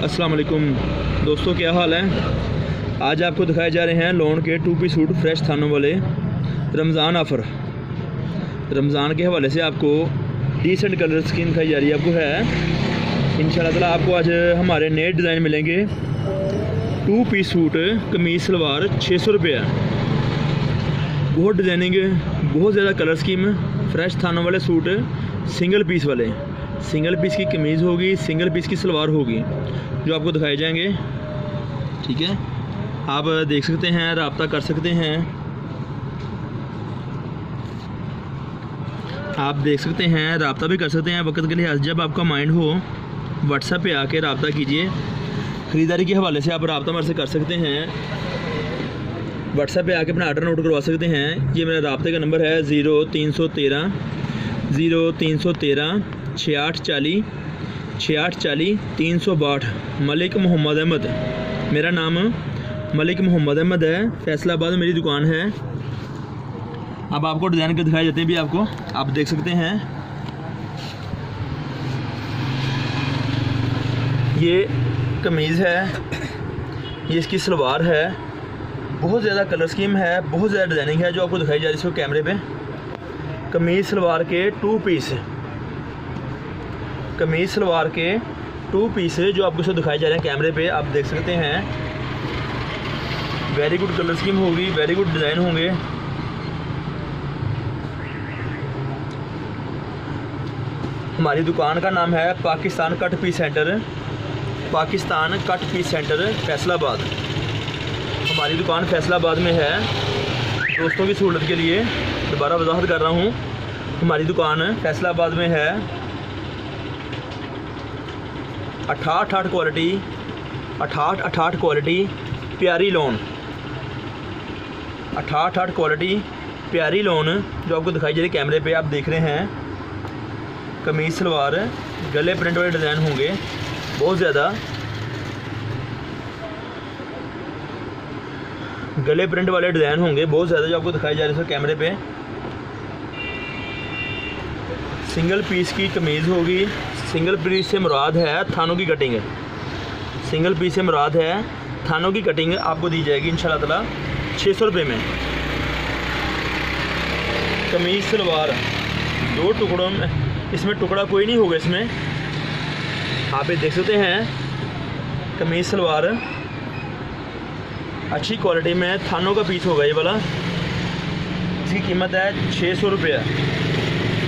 अस्सलाम वालेकुम दोस्तों, क्या हाल है। आज आपको दिखाए जा रहे हैं लोन के 2 पीस सूट फ्रेश थानों वाले रमज़ान ऑफ़र। रमज़ान के हवाले से आपको डिसेंट कलर स्कीम दिखाई जा रही है। आपको है इंशाल्लाह ताला आपको आज हमारे नए डिज़ाइन मिलेंगे। 2 पीस सूट कमीज़ सलवार 600 रुपये। बहुत डिज़ाइनिंग, बहुत ज़्यादा कलर स्कीम, फ्रेश थानों वाले सूट, सिंगल पीस वाले। सिंगल पीस की कमीज़ होगी, सिंगल पीस की सलवार होगी, जो आपको दिखाए जाएंगे। ठीक है, आप देख सकते हैं, रब्ता कर सकते हैं। आप देख सकते हैं, रब्ता भी कर सकते हैं। वक्त के लिहाज जब आपका माइंड हो व्हाट्सएप पे आके रब्ता कीजिए। ख़रीदारी के हवाले से आप रब्ता हमारे से कर सकते हैं। व्हाट्सएप पे आके अपना आर्डर नोट करवा सकते हैं। ये मेरा रब्ते का नंबर है 0313 6840 6840 362। मलिक मोहम्मद अहमद, मेरा नाम मलिक मोहम्मद अहमद है। फैसलाबाद में मेरी दुकान है। अब आपको डिज़ाइन के दिखाए जाते हैं भी आपको, आप देख सकते हैं। ये कमीज़ है, ये इसकी सलवार है। बहुत ज़्यादा कलर स्कीम है, बहुत ज़्यादा डिज़ाइनिंग है, जो आपको दिखाई जा रही है इसको कैमरे पे। कमीज़ सलवार के 2 पीस, कमीज़ सलवार के 2 पीस जो आपको इसको दिखाए जा रहे हैं कैमरे पे, आप देख सकते हैं। वेरी गुड कलर स्कीम होगी, वेरी गुड डिज़ाइन होंगे। हमारी दुकान का नाम है Pakistan cut piece centre, Pakistan cut piece centre Faisalabad. हमारी दुकान फैसलाबाद में है। दोस्तों की सहूलत के लिए दोबारा वजाहत कर रहा हूँ, हमारी दुकान फैसलाबाद में है। 68 क्वालिटी, 68 क्वालिटी प्यारी लोन, 68 क्वालिटी प्यारी लोन जो आपको दिखाई जा रही है कैमरे पे, आप देख रहे हैं। कमीज़ सलवार गले प्रिंट वाले डिज़ाइन होंगे, बहुत ज़्यादा गले प्रिंट वाले डिज़ाइन होंगे, बहुत ज़्यादा, जो आपको दिखाई जा रही है कैमरे पे। सिंगल पीस की कमीज़ होगी। सिंगल पीस से मुराद है थानों की कटिंग, सिंगल पीस से मुराद है थानों की कटिंग आपको दी जाएगी इंशाल्लाह ताला 600 रुपये में। कमीज़ सलवार 2 टुकड़ों में, इसमें टुकड़ा कोई नहीं होगा इसमें, आप ये देख सकते हैं। कमीज़ सलवार अच्छी क्वालिटी में थानों का पीस होगा ये वाला। इसकी कीमत है 600 रुपये।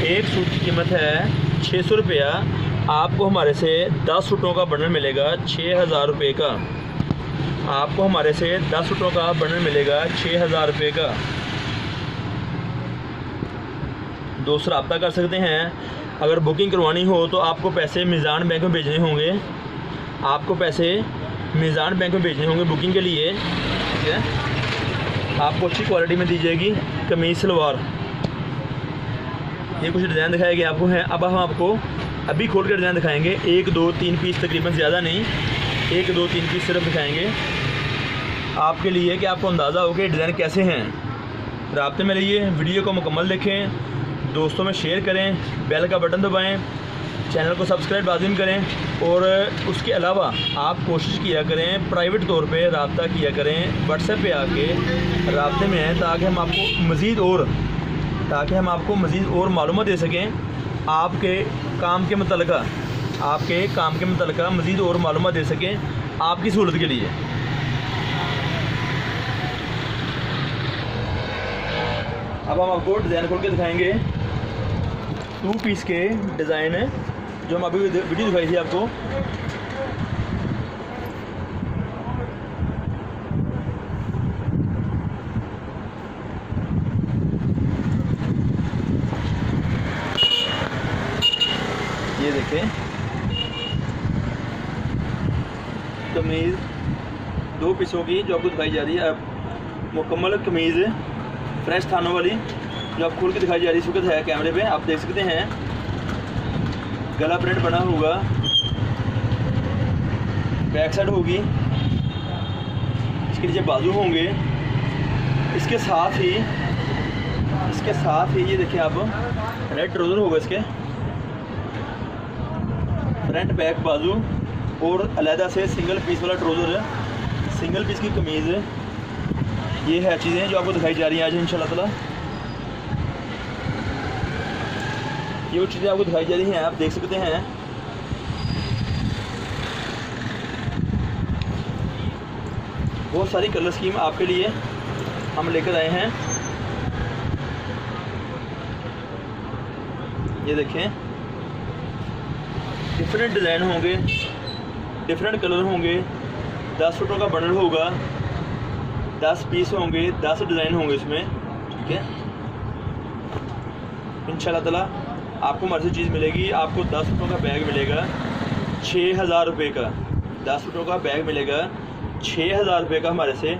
एक सूट की कीमत है 600 रुपया। आपको हमारे से 10 सूटों का बंडल मिलेगा 6000 रुपये का। आपको हमारे से 10 सूटों का बंडल मिलेगा 6000 रुपये का। दोस्त रब्ता कर सकते हैं। अगर बुकिंग करवानी हो तो आपको पैसे मीज़ान बैंक में भेजने होंगे, आपको पैसे मीज़ान बैंक में भेजने होंगे बुकिंग के लिए। ठीक है, आपको अच्छी क्वालिटी में दी जाएगी कमीज़ सलवार। ये कुछ डिज़ाइन दिखाए गए आपको हैं। अब हम आपको अभी खोल कर डिज़ाइन दिखाएंगे। 1 2 3 पीस, तकरीबन ज़्यादा नहीं, 1 2 3 पीस सिर्फ दिखाएंगे आपके लिए कि आपको अंदाज़ा हो कि डिज़ाइन कैसे हैं। राब्ते में रहिए, वीडियो को मुकम्मल देखें, दोस्तों में शेयर करें, बेल का बटन दबाएं, चैनल को सब्सक्राइब लाजिम करें। और उसके अलावा आप कोशिश किया करें, प्राइवेट तौर पे रब्ता किया करें, व्हाट्सएप पे आके रब्ते में हैं, ताकि हम आपको मज़ीद और मालूमात दे सकें। आपके काम के मुतल्लिका मज़ीद और मालूमात दे सकें आपकी सहूलत के लिए। अब हम आपको डिज़ाइन खोल के दिखाएंगे 2 पीस के डिज़ाइन जो हम अभी वीडियो दिखाई थी आपको। ये देखें, कमीज़ 2 पीसों की जो आपको दिखाई जा रही है। अब मुकम्मल कमीज़ फ्रेश थानों वाली जो आप खोल के दिखाई जा रही है, इस वक्त है कैमरे पे, आप देख सकते हैं। गला प्रिंट बना होगा, बैक साइड होगी, इसके नीचे बाजू होंगे। इसके साथ ही ये देखिए आप, रेड ट्राउज़र होगा इसके, फ्रंट बैक बाजू और अलहदा से सिंगल पीस वाला ट्राउज़र, सिंगल पीस की कमीज़, ये है चीज़ें जो आपको दिखाई जा रही हैं आज इंशाल्लाह ताला। ये वो चीज़ें आपको दिखाई जा रही हैं, आप देख सकते हैं। बहुत सारी कलर स्कीम आपके लिए हम लेकर आए हैं। ये देखें, डिफरेंट डिज़ाइन होंगे, डिफरेंट कलर होंगे, 10 सूटों का बंडल होगा, 10 पीस होंगे, 10 डिज़ाइन होंगे इसमें, ठीक है। इंशाल्लाह ताला आपको हमारे से चीज़ मिलेगी। आपको 10 सूटों का बैग मिलेगा 6000 रुपये का, 10 सूटों का बैग मिलेगा 6000 रुपये का हमारे से।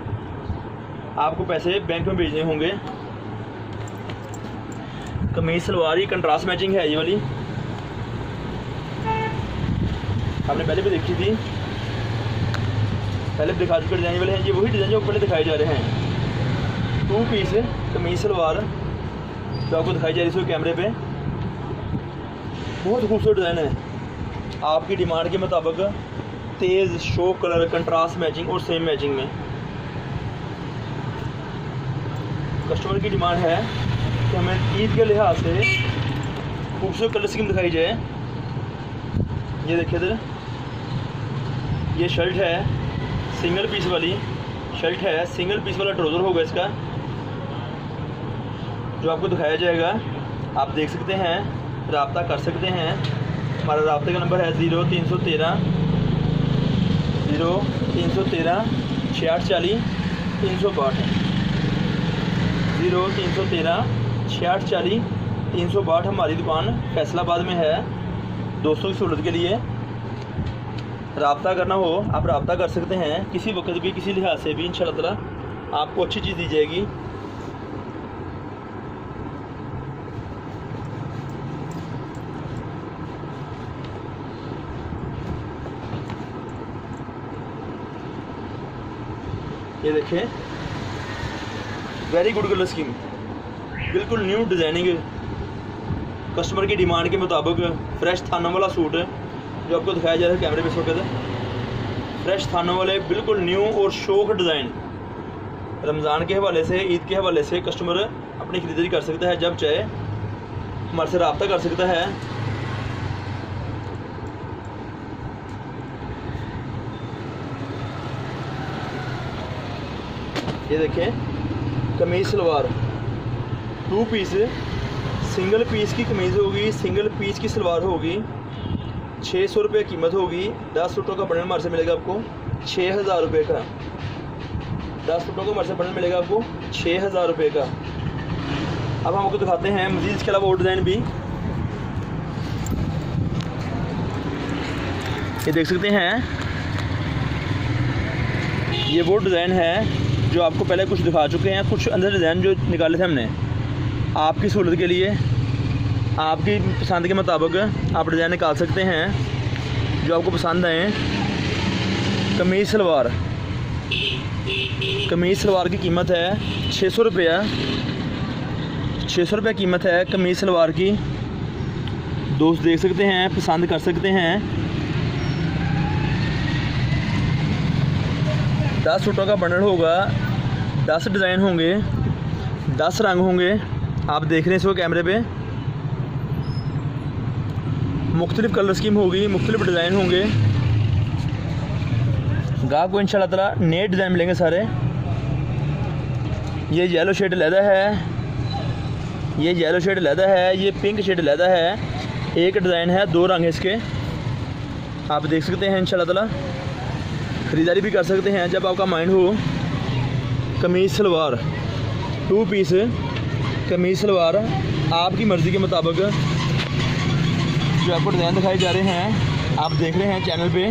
आपको पैसे बैंक में भेजने होंगे। कमीज सलवार ही कंट्रास्ट मैचिंग है ये वाली, आपने पहले भी देखी थी, पहले भी दिखा चुके डिज़ाइन वाले हैं। ये वही डिज़ाइन जो पहले दिखाए जा रहे हैं। 2 पीस कमीज सलवार जो आपको दिखाई जा रही है इस कैमरे पे, बहुत खूबसूरत डिज़ाइन है। आपकी डिमांड के मुताबिक तेज़ शो कलर, कंट्रास्ट मैचिंग और सेम मैचिंग में। कस्टमर की डिमांड है कि हमें ईद के लिहाज से खूबसूरत कलर स्कीम दिखाई जाए। ये देखिए इधर, ये शर्ट है सिंगल पीस वाली शर्ट है, सिंगल पीस वाला ट्राउज़र होगा इसका जो आपको दिखाया जाएगा। आप देख सकते हैं, रब्ता कर सकते हैं। हमारा रब्ते का नंबर है 0313 6840 362, 0313 6840 362। हमारी दुकान फैसलाबाद में है। दोस्तों की सहूलत के लिए रब्ता करना हो आप रब्ता कर सकते हैं, किसी वक्त भी, किसी लिहाज से भी इंशाल्लाह ताला आपको अच्छी चीज़ दी जाएगी। ये देखें, वेरी गुड कलर स्कीम, बिल्कुल न्यू डिज़ाइनिंग, कस्टमर की डिमांड के मुताबिक फ्रेश थानों वाला सूट जो आपको दिखाया जा रहा है कैमरे पे इस वक्त। फ्रेश थानों वाले बिल्कुल न्यू और शौक डिज़ाइन, रमज़ान के हवाले से, ईद के हवाले से कस्टमर अपनी खरीदारी कर सकता है। जब चाहे हमारे से रब्ता कर सकता है। ये देखें, कमीज़ सलवार 2 पीस, सिंगल पीस की कमीज़ होगी, सिंगल पीस की सलवार होगी, 600 रुपये कीमत होगी। 10 सूटों का बंडल हमारे से मिलेगा आपको 6000 रुपये का। 10 सूटों का हमारे से बंडल मिलेगा आपको 6000 रुपये का। अब हम आपको दिखाते हैं मज़ीद इसके अलावा और डिज़ाइन भी। ये देख सकते हैं, ये वो डिज़ाइन है जो आपको पहले कुछ दिखा चुके हैं। कुछ अंदर डिज़ाइन जो निकाले थे हमने आपकी सहूलत के लिए, आपकी पसंद के मुताबिक आप डिज़ाइन निकाल सकते हैं जो आपको पसंद आए। कमीज़ सलवार, कमीज़ सलवार की कीमत है 600 रुपया, 600 रुपये कीमत है कमीज़ सलवार की। दोस्त देख सकते हैं, पसंद कर सकते हैं। 10 सूटों का बंडल होगा, 10 डिज़ाइन होंगे, 10 रंग होंगे। आप देख रहे हैं इसको कैमरे पे। मुख्तलिफ़ कलर स्कीम होगी, मुख्तलिफ़ डिज़ाइन होंगे। गाहक को इंशाल्लाह ताला नए डिज़ाइन मिलेंगे सारे। ये येलो शेड लहदा है, ये येलो शेड लहदा है, ये पिंक शेड लहदा है। एक डिज़ाइन है, 2 रंग है इसके। आप देख सकते हैं इंशाल्लाह ताला, ख़रीदारी भी कर सकते हैं जब आपका माइंड हो। कमीज़ सलवार 2 पीस कमीज़ सलवार आपकी मर्ज़ी के मुताबिक जो आपको डिज़ाइन दिखाए जा रहे हैं, आप देख रहे हैं चैनल पे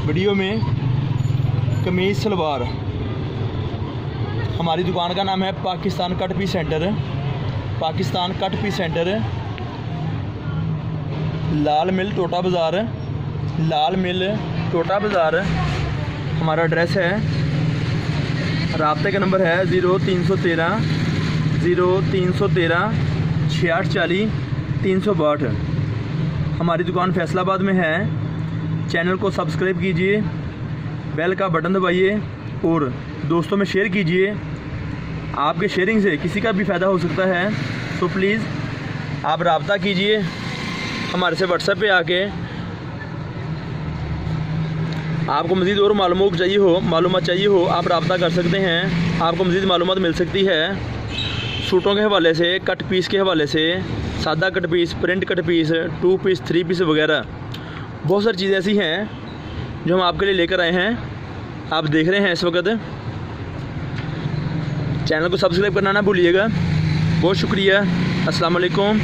वीडियो में। कमीज़ सलवार, हमारी दुकान का नाम है Pakistan cut piece centre, Pakistan cut piece centre, लाल मिल टोटा बाज़ार, लाल मिल टोटा बाज़ार हमारा एड्रेस है। राब्ते का नंबर है 0313 6840 362। हमारी दुकान फैसलाबाद में है। चैनल को सब्सक्राइब कीजिए, बेल का बटन दबाइए और दोस्तों में शेयर कीजिए। आपके शेयरिंग से किसी का भी फ़ायदा हो सकता है, तो प्लीज़ आप रब्ता कीजिए हमारे से व्हाट्सएप पे आके। आपको मज़ीद और मालूमात चाहिए हो आप रब्ता कर सकते हैं, आपको मज़ीद मालूमात मिल सकती है। सूटों के हवाले से, कट पीस के हवाले से, सादा cut piece, print cut piece, 2 piece, 3 piece वगैरह बहुत सारी चीज़ें ऐसी हैं जो हम आपके लिए लेकर आए हैं। आप देख रहे हैं इस वक्त। चैनल को सब्सक्राइब करना ना भूलिएगा। बहुत शुक्रिया। अस्सलाम वालेकुम।